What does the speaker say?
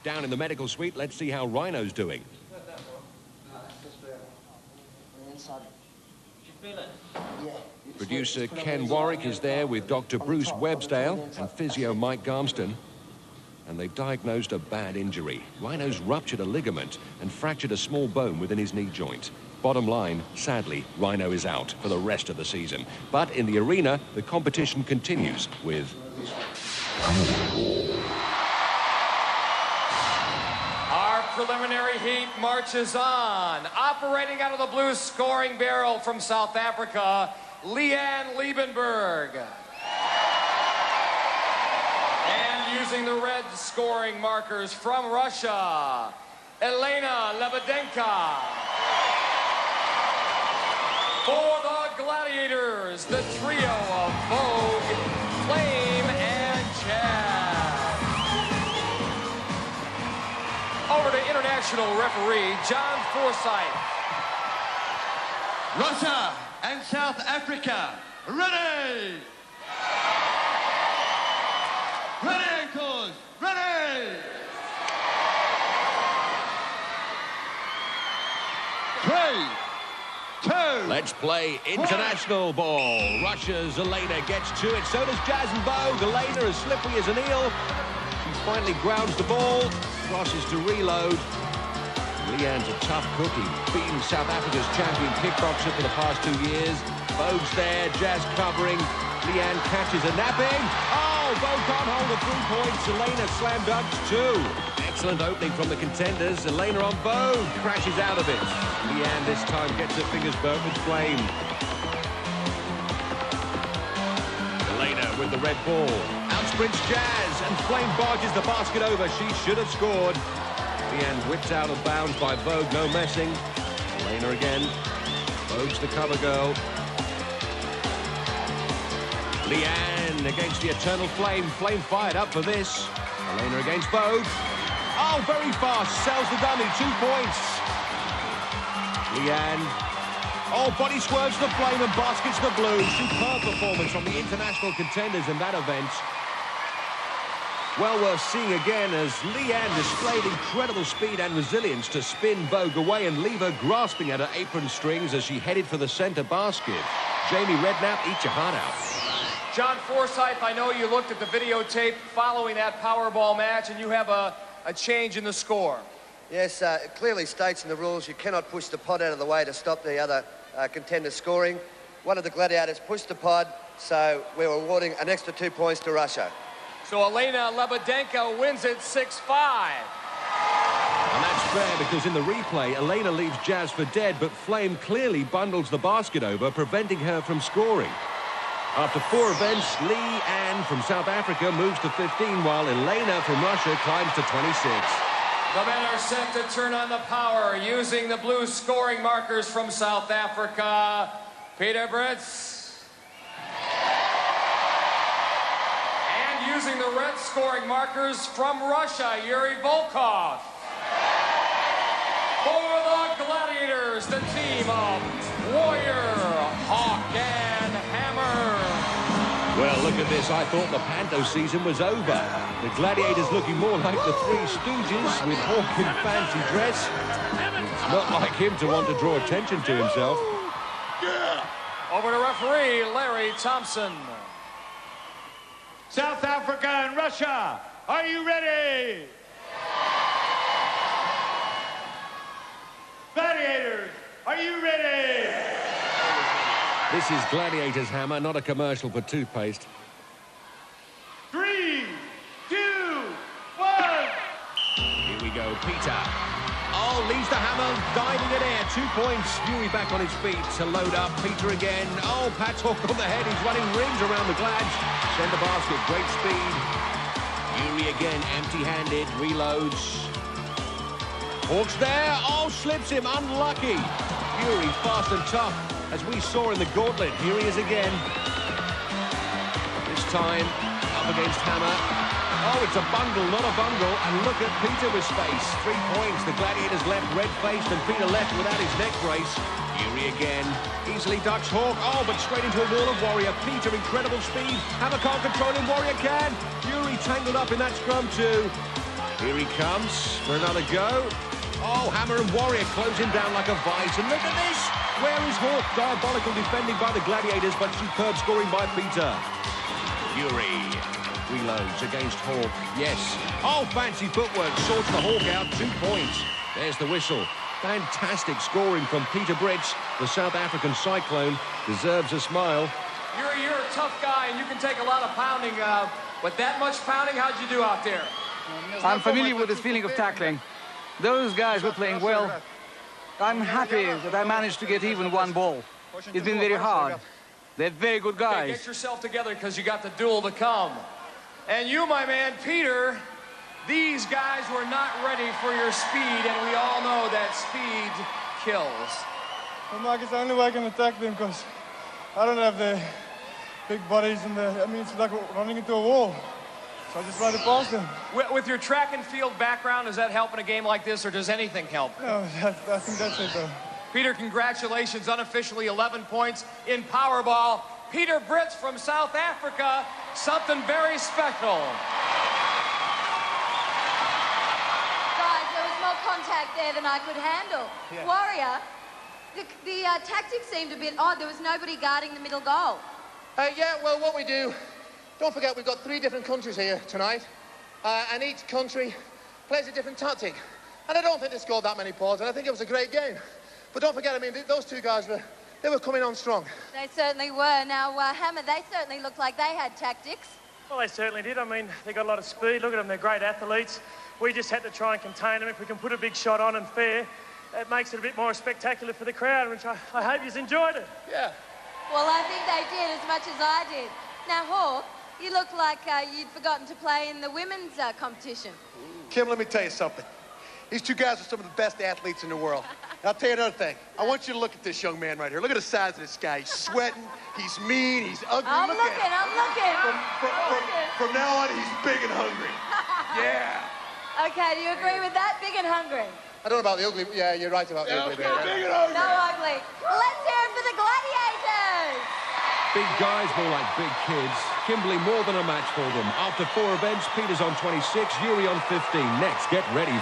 Down in the medical suite, let's see how Rhino's doing. Producer Ken Warwick is there with Dr. Bruce Websdale and physio Mike Garmston. And they've diagnosed a bad injury. Rhino's ruptured a ligament and fractured a small bone within his knee joint. Bottom line, sadly, Rhino is out for the rest of the season. But in the arena, the competition continues with... Our preliminary heat marches on. Operating out of the blue scoring barrel from South Africa, Liebenberg. And using the red scoring markers from Russia, Elena Lebedenko. For the Gladiators, the trio of Vogue, Flame, and Chad. Over to international referee John Forsyth. Russia and South Africa, ready! Lebedenko, ready! 3, 2. Let's play international ball. Russia's Elena gets to it. So does Jazz and Vogue. Elena as slippery as an eel. She finally grounds the ball. Crosses to reload. Leanne's a tough cookie. Beaten South Africa's champion kickboxer for the past 2 years. Vogue's there. Jazz covering. Leanne catches a napping. Oh, Vogue can't hold the 3 points. Elena slam dunks 2. Excellent opening from the contenders. Elena on Vogue. Crashes out of it. Leanne this time gets her fingers burnt with Flame. Elena with the red ball. Out sprints Jazz, and Flame barges the basket over. She should have scored. Leanne whipped out of bounds by Vogue. No messing. Elena again. Vogue's the cover girl. Leanne against the eternal Flame. Flame fired up for this. Elena against Vogue. Oh, very fast. Sells the dummy. 2 points. Leanne. Oh, body swerves the Flame and baskets the blue. Superb performance from the international contenders in that event. Well worth seeing again as Leanne displayed incredible speed and resilience to spin Vogue away and leave her grasping at her apron strings as she headed for the center basket. Jamie Redknapp, eat your heart out. John Forsyth, I know you looked at the videotape following that Powerball match, and you have a change in the score. Yes, it clearly states in the rules you cannot push the pod out of the way to stop the other contender scoring. One of the Gladiators pushed the pod, so we're awarding an extra 2 points to Russia. So Elena Lebedenko wins it 6-5. And that's fair because in the replay, Elena leaves Jazz for dead, but Flame clearly bundles the basket over, preventing her from scoring. After 4 events, Leanne from South Africa moves to 15, while Elena from Russia climbs to 26. The men are set to turn on the power using the blue scoring markers from South Africa. Peter Brits. And using the red scoring markers from Russia, Yuri Volkov. For the Gladiators, the team of Warrior, Hawk, and Hammer. Well, look at this. I thought the Panto season was over. The Gladiators looking more like the Three Stooges with Hawk in fancy dress. It's not like him to want to draw attention to himself. Over to referee Larry Thompson. South Africa and Russia, are you ready? Gladiators, are you ready? This is Gladiators, Hammer, not a commercial for toothpaste. 3, 2, 1. Here we go, Peter. Oh, leaves the Hammer, diving in air. 2 points. Yuri back on his feet to load up. Peter again. Oh, Pat's hook on the head. He's running rings around the Glads. Send the basket, great speed. Yuri again, empty-handed, reloads. Hawk's there. Oh, slips him, unlucky. Yuri fast and tough. As we saw in the gauntlet, here he is again. This time, up against Hammer. Oh, it's a bundle, not a bungle. And look at Peter with space. 3 points. The Gladiators left red-faced and Peter left without his neck brace. Yuri again. Easily ducks Hawk. Oh, but straight into a wall of Warrior. Peter, incredible speed. Hammer can't control him. Warrior can. Yuri tangled up in that scrum too. Here he comes for another go. Oh, Hammer and Warrior close him down like a vice. And look at this. Where is Hawk? Diabolical defending by the Gladiators, but superb scoring by Peter. Yuri reloads against Hawk. Yes. Oh, fancy footwork. Sorts the Hawk out. 2 points. There's the whistle. Fantastic scoring from Peter Brits. The South African Cyclone deserves a smile. Yuri, you're a tough guy, and you can take a lot of pounding. But that much pounding, how'd you do out there? I'm familiar with this feeling of tackling. Those guys were playing well. I'm happy that I managed to get even 1 ball. It's been very hard. They're very good guys. Okay, get yourself together because you got the duel to come. And you, my man, Peter, these guys were not ready for your speed, and we all know that speed kills. Well, Mark, it's the only way I can attack them because I don't have the big bodies and I mean, it's like running into a wall. So I just run it past them. With your track and field background, does that help in a game like this, or does anything help? No, I think that's it, though. Peter, congratulations. Unofficially 11 points in Powerball. Peter Brits from South Africa, something very special. Guys, there was more contact there than I could handle. Yeah. Warrior, the tactics seemed a bit odd. There was nobody guarding the middle goal. Yeah, well, what we do, don't forget we've got 3 different countries here tonight, and each country plays a different tactic. And I don't think they scored that many points, and I think it was a great game. But don't forget, I mean, those 2 guys were coming on strong. They certainly were. Now, Hammer, they certainly looked like they had tactics. Well, they certainly did. I mean, they got a lot of speed. Look at them, they're great athletes. We just had to try and contain them. If we can put a big shot on and fair, it makes it a bit more spectacular for the crowd, which I hope you've enjoyed it. Yeah. Well, I think they did as much as I did. Now, Hawk, you look like you'd forgotten to play in the women's competition. Kim, let me tell you something. These 2 guys are some of the best athletes in the world. And I'll tell you another thing. I want you to look at this young man right here. Look at the size of this guy. He's sweating, he's mean, he's ugly. I'm looking. From now on, he's big and hungry. Yeah. Okay, do you agree with that? Big and hungry. I don't know about the ugly, yeah, you're right about the ugly. Big and hungry. No ugly. Let's hear it for the Gladiators. Big guys, more like big kids. Kimberley more than a match for them. After 4 events, Peter's on 26, Yuri on 15. Next, get ready